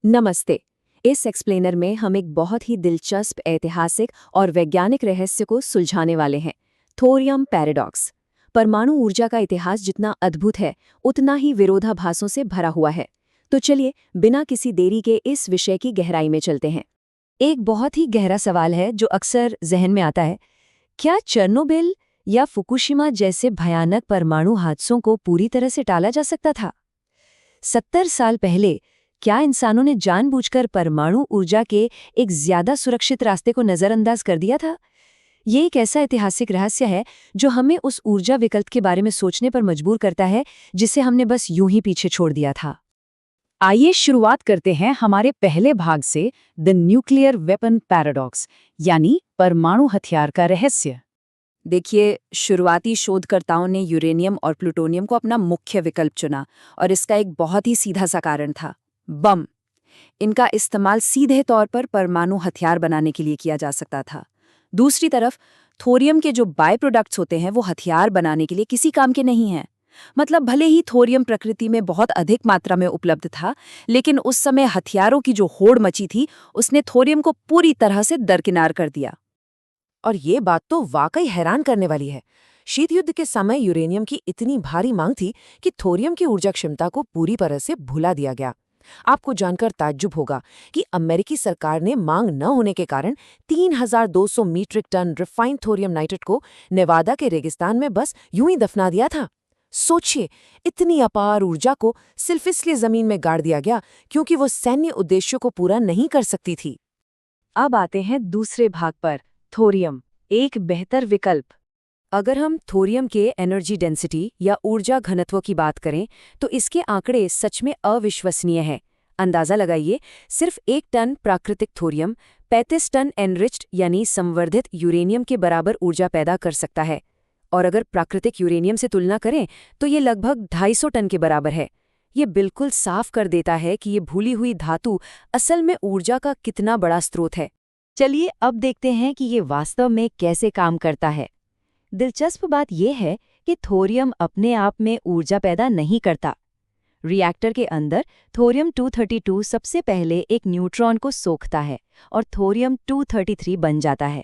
नमस्ते। इस एक्सप्लेनर में हम एक बहुत ही दिलचस्प ऐतिहासिक और वैज्ञानिक रहस्य को सुलझाने वाले हैं, थोरियम पैराडॉक्स। परमाणु ऊर्जा का इतिहास जितना अद्भुत है, उतना ही विरोधाभासों से भरा हुआ है। तो चलिए, बिना किसी देरी के इस विषय की गहराई में चलते हैं। एक बहुत ही गहरा सवाल है जो अक्सर जहन में आता है। क्या चेर्नोबिल या फुकुशिमा जैसे भयानक परमाणु हादसों को पूरी तरह से टाला जा सकता था? 70 साल पहले क्या इंसानों ने जानबूझकर परमाणु ऊर्जा के एक ज्यादा सुरक्षित रास्ते को नजरअंदाज कर दिया था? ये एक ऐसा ऐतिहासिक रहस्य है जो हमें उस ऊर्जा विकल्प के बारे में सोचने पर मजबूर करता है जिसे हमने बस यूं ही पीछे छोड़ दिया था। आइए शुरुआत करते हैं हमारे पहले भाग से, द न्यूक्लियर वेपन पैराडॉक्स, यानी परमाणु हथियार का रहस्य। देखिए, शुरुआती शोधकर्ताओं ने यूरेनियम और प्लूटोनियम को अपना मुख्य विकल्प चुना, और इसका एक बहुत ही सीधा सा कारण था: बम। इनका इस्तेमाल सीधे तौर पर परमाणु हथियार बनाने के लिए किया जा सकता था। दूसरी तरफ, थोरियम के जो बाय प्रोडक्ट्स होते हैं वो हथियार बनाने के लिए किसी काम के नहीं हैं। मतलब भले ही थोरियम प्रकृति में बहुत अधिक मात्रा में उपलब्ध था, लेकिन उस समय हथियारों की जो होड़ मची थी, उसने थोरियम को पूरी तरह से दरकिनार कर दिया। और ये बात तो वाकई हैरान करने वाली है। शीत युद्ध के समय यूरेनियम की इतनी भारी मांग थी कि थोरियम की ऊर्जा क्षमता को पूरी तरह से भुला दिया गया। आपको जानकर ताज्जुब होगा कि अमेरिकी सरकार ने मांग न होने के कारण 3200 metric ton refined thorium nitrate को नेवादा के रेगिस्तान में बस यूं ही दफना दिया था। सोचिए, इतनी अपार ऊर्जा को सिर्फ इसलिए जमीन में गाड़ दिया गया क्योंकि वो सैन्य उद्देश्यों को पूरा नहीं कर सकती थी। अब आते हैं दूसरे भाग पर, थोरियम, एक बेहतर विकल्प। अगर हम थोरियम के एनर्जी डेंसिटी या ऊर्जा घनत्व की बात करें तो इसके आंकड़े सच में अविश्वसनीय हैं। अंदाजा लगाइए, सिर्फ 1 टन प्राकृतिक थोरियम 35 टन एनरिच्ड यानी संवर्धित यूरेनियम के बराबर ऊर्जा पैदा कर सकता है। और अगर प्राकृतिक यूरेनियम से तुलना करें तो ये लगभग 250 टन के बराबर है। ये बिल्कुल साफ कर देता है कि ये भूली हुई धातु असल में ऊर्जा का कितना बड़ा स्रोत है। चलिए अब देखते हैं कि ये वास्तव में कैसे काम करता है। दिलचस्प बात यह है कि थोरियम अपने आप में ऊर्जा पैदा नहीं करता। रिएक्टर के अंदर थोरियम 232 सबसे पहले एक न्यूट्रॉन को सोखता है और थोरियम 233 बन जाता है।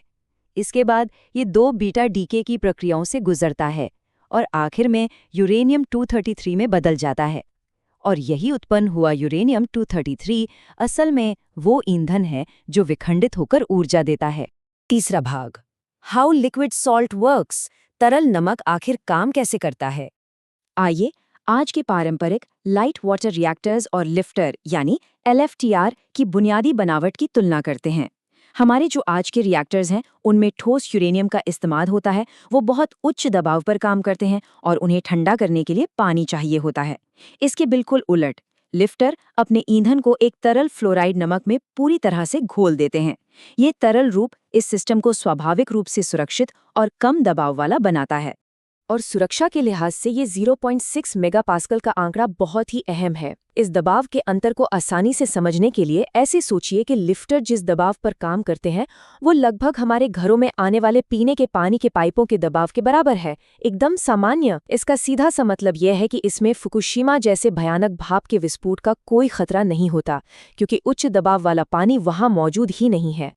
इसके बाद ये 2 बीटा डीके की प्रक्रियाओं से गुजरता है और आखिर में यूरेनियम 233 में बदल जाता है। और यही उत्पन्न हुआ यूरेनियम 233 असल में वो ईंधन है जो विखंडित होकर ऊर्जा देता है। तीसरा भाग, हाउ लिक्विड सॉल्ट वर्क्स, तरल नमक आखिर काम कैसे करता है। आइए आज के पारंपरिक लाइट वाटर रिएक्टर्स और लिफ्टर यानी LFTR की बुनियादी बनावट की तुलना करते हैं। हमारे जो आज के रिएक्टर्स हैं उनमें ठोस यूरेनियम का इस्तेमाल होता है। वो बहुत उच्च दबाव पर काम करते हैं और उन्हें ठंडा करने के लिए पानी चाहिए होता है। इसके बिल्कुल उलट, लिफ्टर अपने ईंधन को एक तरल फ्लोराइड नमक में पूरी तरह से घोल देते हैं। ये तरल रूप इस सिस्टम को स्वाभाविक रूप से सुरक्षित और कम दबाव वाला बनाता है। और सुरक्षा के लिहाज से ये 0.6 मेगापास्कल का आंकड़ा बहुत ही अहम है। इस दबाव के अंतर को आसानी से समझने के लिए ऐसे सोचिए कि लिफ्टर जिस दबाव पर काम करते हैं वो लगभग हमारे घरों में आने वाले पीने के पानी के पाइपों के दबाव के बराबर है, एकदम सामान्य। इसका सीधा सा मतलब यह है कि इसमें फुकुशिमा जैसे भयानक भाप के विस्फोट का कोई खतरा नहीं होता, क्योंकि उच्च दबाव वाला पानी वहां मौजूद ही नहीं है।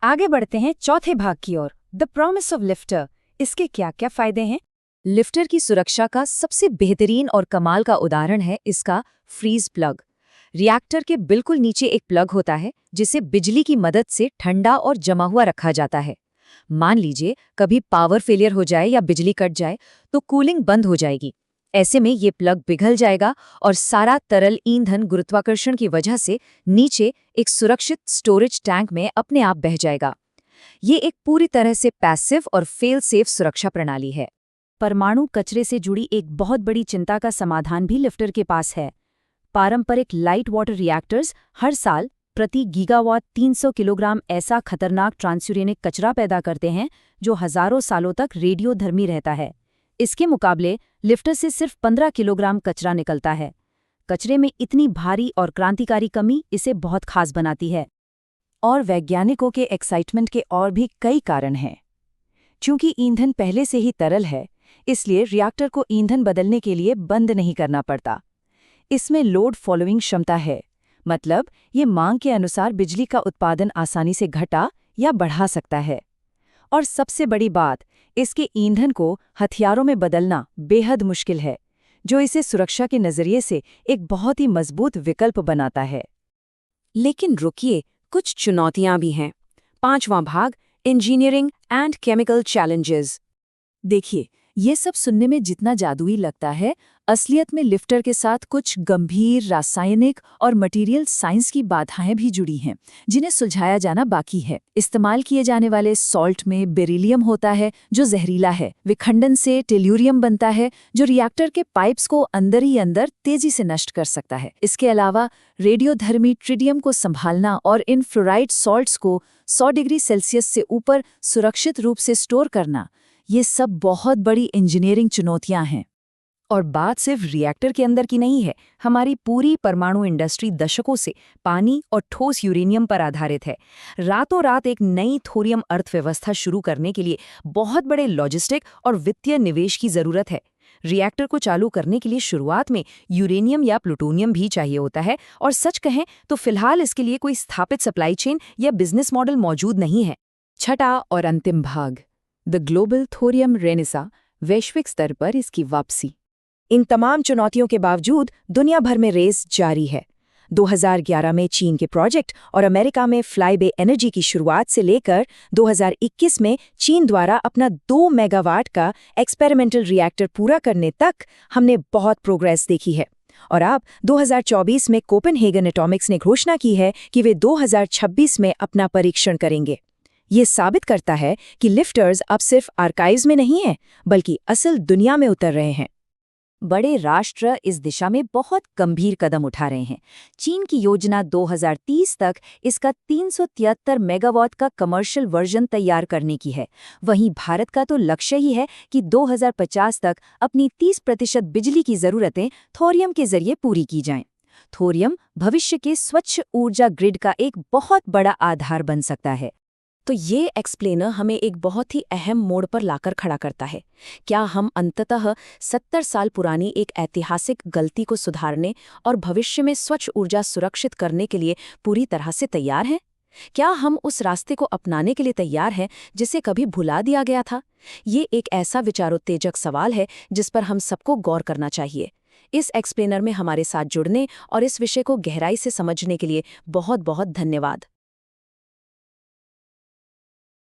आगे बढ़ते हैं चौथे भाग की ओर, द प्रॉमिस ऑफ लिफ्टर। इसके क्या क्या फायदे हैं? लिफ्टर की सुरक्षा का सबसे बेहतरीन और कमाल का उदाहरण है इसका फ्रीज प्लग। रिएक्टर के बिल्कुल नीचे एक प्लग होता है जिसे बिजली की मदद से ठंडा और जमा हुआ रखा जाता है। मान लीजिए कभी पावर फेलियर हो जाए या बिजली कट जाए तो कूलिंग बंद हो जाएगी। ऐसे में ये प्लग पिघल जाएगा और सारा तरल ईंधन गुरुत्वाकर्षण की वजह से नीचे एक सुरक्षित स्टोरेज टैंक में अपने आप बह जाएगा। ये एक पूरी तरह से पैसिव और फेल सेफ सुरक्षा प्रणाली है। परमाणु कचरे से जुड़ी एक बहुत बड़ी चिंता का समाधान भी लिफ्टर के पास है। पारंपरिक लाइट वाटर रिएक्टर्स हर साल प्रति गीगावाट 300 किलोग्राम ऐसा खतरनाक ट्रांसयूरेनिक कचरा पैदा करते हैं जो हजारों सालों तक रेडियोधर्मी रहता है। इसके मुकाबले लिफ्टर से सिर्फ 15 किलोग्राम कचरा निकलता है। कचरे में इतनी भारी और क्रांतिकारी कमी इसे बहुत खास बनाती है। और वैज्ञानिकों के एक्साइटमेंट के और भी कई कारण हैं। चूंकि ईंधन पहले से ही तरल है, इसलिए रिएक्टर को ईंधन बदलने के लिए बंद नहीं करना पड़ता। इसमें लोड फॉलोइंग क्षमता है, मतलब ये मांग के अनुसार बिजली का उत्पादन आसानी से घटा या बढ़ा सकता है। और सबसे बड़ी बात, इसके ईंधन को हथियारों में बदलना बेहद मुश्किल है, जो इसे सुरक्षा के नजरिए से एक बहुत ही मजबूत विकल्प बनाता है। लेकिन रुकिए, कुछ चुनौतियां भी हैं। 5वां भाग, इंजीनियरिंग एंड केमिकल चैलेंजेस। देखिए, ये सब सुनने में जितना जादुई लगता है, असलियत में लिफ्टर के साथ कुछ गंभीर रासायनिक और मटेरियल साइंस की बाधाएं भी जुड़ी हैं, जिन्हें सुलझाया जाना बाकी है। इस्तेमाल किए जाने वाले सॉल्ट में बेरिलियम होता है, जो जहरीला है। विखंडन से टेल्यूरियम बनता है, जो रिएक्टर के पाइप्स को अंदर ही अंदर तेजी से नष्ट कर सकता है। इसके अलावा रेडियोधर्मी ट्रिडियम को संभालना और इन फ्लोराइड सॉल्ट्स को 100 डिग्री सेल्सियस से ऊपर सुरक्षित रूप से स्टोर करना, ये सब बहुत बड़ी इंजीनियरिंग चुनौतियां हैं। और बात सिर्फ रिएक्टर के अंदर की नहीं है। हमारी पूरी परमाणु इंडस्ट्री दशकों से पानी और ठोस यूरेनियम पर आधारित है। रातों रात एक नई थोरियम अर्थव्यवस्था शुरू करने के लिए बहुत बड़े लॉजिस्टिक और वित्तीय निवेश की जरूरत है। रिएक्टर को चालू करने के लिए शुरुआत में यूरेनियम या प्लूटोनियम भी चाहिए होता है, और सच कहें तो फिलहाल इसके लिए कोई स्थापित सप्लाई चेन या बिजनेस मॉडल मौजूद नहीं है। छठा और अंतिम भाग, द ग्लोबल थोरियम रेनेसा, वैश्विक स्तर पर इसकी वापसी। इन तमाम चुनौतियों के बावजूद दुनिया भर में रेस जारी है। 2011 में चीन के प्रोजेक्ट और अमेरिका में फ्लाईबे एनर्जी की शुरुआत से लेकर 2021 में चीन द्वारा अपना 2 मेगावाट का एक्सपेरिमेंटल रिएक्टर पूरा करने तक हमने बहुत प्रोग्रेस देखी है। और अब 2024 में कोपेनहेगन एटॉमिक्स ने घोषणा की है कि वे 2026 में अपना परीक्षण करेंगे। ये साबित करता है कि लिफ्टर्स अब सिर्फ आर्काइव्स में नहीं हैं, बल्कि असल दुनिया में उतर रहे हैं। बड़े राष्ट्र इस दिशा में बहुत गंभीर कदम उठा रहे हैं। चीन की योजना 2030 तक इसका 373 मेगावाट का कमर्शियल वर्जन तैयार करने की है। वहीं भारत का तो लक्ष्य ही है कि 2050 तक अपनी 30% बिजली की ज़रूरतें थोरियम के जरिए पूरी की जाएं। थोरियम भविष्य के स्वच्छ ऊर्जा ग्रिड का एक बहुत बड़ा आधार बन सकता है। तो ये एक्सप्लेनर हमें एक बहुत ही अहम मोड़ पर लाकर खड़ा करता है। क्या हम अंततः 70 साल पुरानी एक ऐतिहासिक गलती को सुधारने और भविष्य में स्वच्छ ऊर्जा सुरक्षित करने के लिए पूरी तरह से तैयार हैं? क्या हम उस रास्ते को अपनाने के लिए तैयार हैं जिसे कभी भुला दिया गया था? ये एक ऐसा विचारोत्तेजक सवाल है जिस पर हम सबको गौर करना चाहिए। इस एक्सप्लेनर में हमारे साथ जुड़ने और इस विषय को गहराई से समझने के लिए बहुत बहुत धन्यवाद।